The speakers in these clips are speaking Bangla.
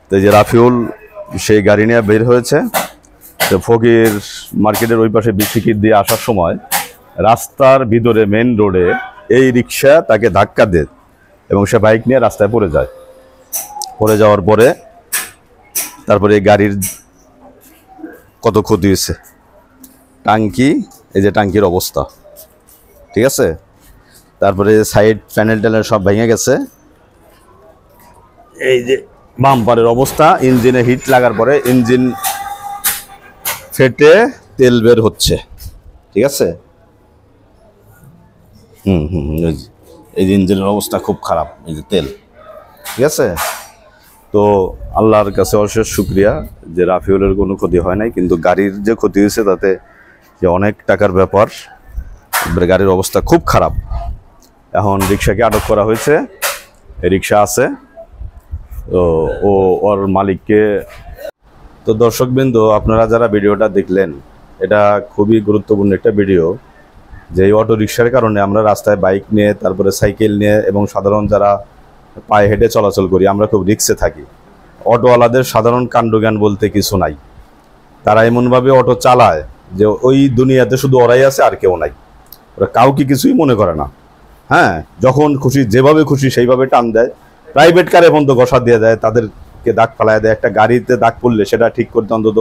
তো এই যে রাফিউল সেই গাড়ি নিয়ে বের হয়েছে। তো ফকির মার্কেটের ওই পাশে বিসিকিট দিয়ে আসার সময় রাস্তার ভিতরে মেন রোডে এই রিক্সা তাকে ধাক্কা দেয় এবং সে বাইক নিয়ে রাস্তায় পড়ে যায়। পড়ে যাওয়ার পরে তারপরে এই গাড়ির কত ক্ষতি হয়েছে, টাঙ্কি, এই যে টাঙ্কির অবস্থা, ঠিক আছে। তারপরে সাইড প্যানেল ট্যানেল সব ভেঙে গেছে। এই যে বাম্পারের অবস্থা, ইঞ্জিনে হিট লাগার পরে ইঞ্জিন ফেটে তেল বের হচ্ছে, ঠিক আছে। এই যে ইঞ্জিনের অবস্থা খুব খারাপ, এই যে তেল, ঠিক আছে। তো আল্লাহর কাছে অশেষ শুকরিয়া যে রাফিউলের কোনো ক্ষতি হয় নাই, কিন্তু গাড়ির যে ক্ষতি হয়েছে তাতে যে অনেক টাকার ব্যাপার। গাড়ির অবস্থা খুব খারাপ। এখন রিক্সাকে আটক করা হয়েছে, রিক্সা আছে, তো ওর মালিককে। তো দর্শকবৃন্দ, আপনারা যারা ভিডিওটা দেখলেন, এটা খুবই গুরুত্বপূর্ণ একটা ভিডিও। যে এই অটো রিক্সার কারণে আমরা রাস্তায় বাইক নিয়ে, তারপরে সাইকেল নিয়ে এবং সাধারণ যারা পায়ে হেঁটে চলাচল করি, আমরা খুব রিক্সে থাকি। অটোওয়ালাদের সাধারণ কাণ্ডজ্ঞান বলতে কিছু নাই। তারা এমনভাবে অটো চালায় যে ওই দুনিয়াতে শুধু ওরাই আছে, আর কেউ নাই। ওরা কাউকে কিছুই মনে করে না। হ্যাঁ, যখন খুশি যেভাবে খুশি সেইভাবে টান দেয়। প্রাইভেট কারে পর্যন্ত ঘষা দিয়ে দেয়, তাদেরকে দাগ ফালায় দেয়। একটা গাড়িতে দাগ পড়লে সেটা ঠিক করতে অন্তত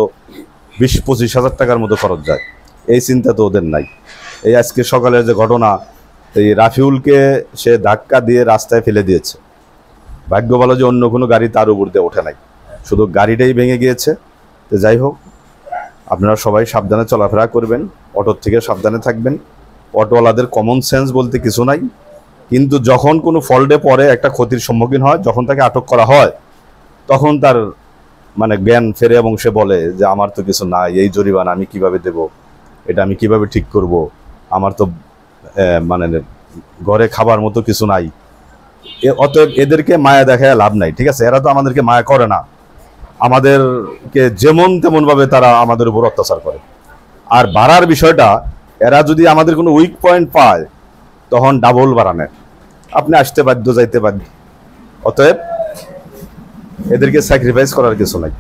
20-25 হাজার টাকার মতো খরচ যায়। এই চিন্তা তো ওদের নাই। এই আজকে সকালের যে ঘটনা, এই রাফিউলকে সে ধাক্কা দিয়ে রাস্তায় ফেলে দিয়েছে। ভাগ্য ভালো যে অন্য কোনো গাড়ি তার উপর দিয়ে ওঠে নাই, শুধু গাড়িটাই ভেঙে গিয়েছে। তো যাই হোক, আপনারা সবাই সাবধানে চলাফেরা করবেন, অটোর থেকে সাবধানে থাকবেন। অটোওয়ালাদের কমন সেন্স বলতে কিছু নাই, কিন্তু যখন কোনো ফল্টে পরে একটা ক্ষতির সম্মুখীন হয়, যখন তাকে আটক করা হয়, তখন তার মানে জ্ঞান ফেরে এবং সে বলে যে আমার তো কিছু নাই, এই জরিমানা আমি কিভাবে দেব, এটা আমি কিভাবে ঠিক করব, আমার তো মানে ঘরে খাবার মতো কিছু নাই। অতএব এদেরকে মায়া দেখায় লাভ নাই, ঠিক আছে। এরা তো আমাদেরকে মায়া করে না, আমাদেরকে যেমন তেমন ভাবে তারা আমাদের উপর অত্যাচার করে। আর বাড়ার বিষয়টা, এরা যদি আমাদের কোনো উইক পয়েন্ট পায় তখন ডাবল বাড়ানে, আপনি আসতে বাধ্য, যাইতে বাধ্য। অতএব এদেরকে স্যাক্রিফাইস করার কিছু নাই।